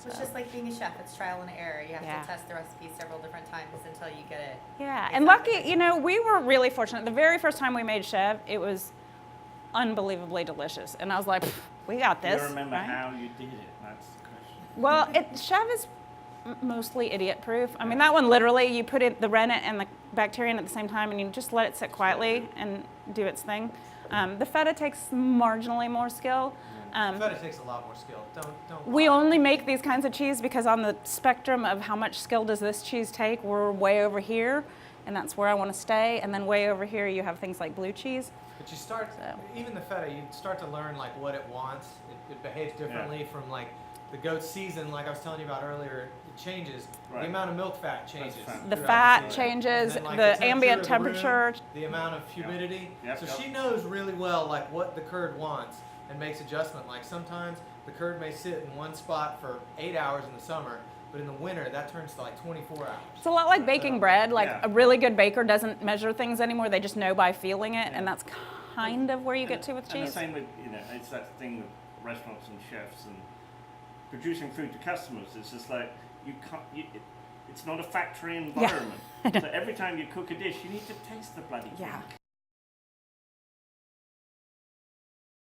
So it's just like being a chef. It's trial and error. You have to test the recipe several different times until you get it. Yeah, and lucky, you know, we were really fortunate. The very first time we made Chev, it was unbelievably delicious. And I was like, we got this. Do you remember right? how you did it? That's the question. Well, Chev is mostly idiot proof. I mean, that one literally, you put in the rennet and the bacteria in at the same time and you just let it sit quietly and do its thing. The feta takes marginally more skill. Feta takes a lot more skill. Don't We lie. only make these kinds of cheese because on the spectrum of how much skill does this cheese take, we're way over here, and that's where I want to stay. And then way over here, you have things like blue cheese. But you start, even the feta, you start to learn like what it wants. It behaves differently from like the goat season, like I was telling you about earlier. It changes. Right. The amount of milk fat changes. fat. The throughout fat season. changes, And then, like, the ambient of the room, temperature. the amount of humidity. Yep, So yep. she knows really well like what the curd wants and makes adjustment. Like sometimes the curd may sit in one spot for 8 hours in the summer, but in the winter that turns to like 24 hours. It's a lot like baking bread. Like Yeah. a really good baker doesn't measure things anymore. They just know by feeling it, and that's kind of where you get to with And the cheese. same with, you know, it's that thing with restaurants and chefs and producing food to customers. It's just like, you can't, it's not a factory environment. So every time you cook a dish, you need to taste the bloody thing. Yeah.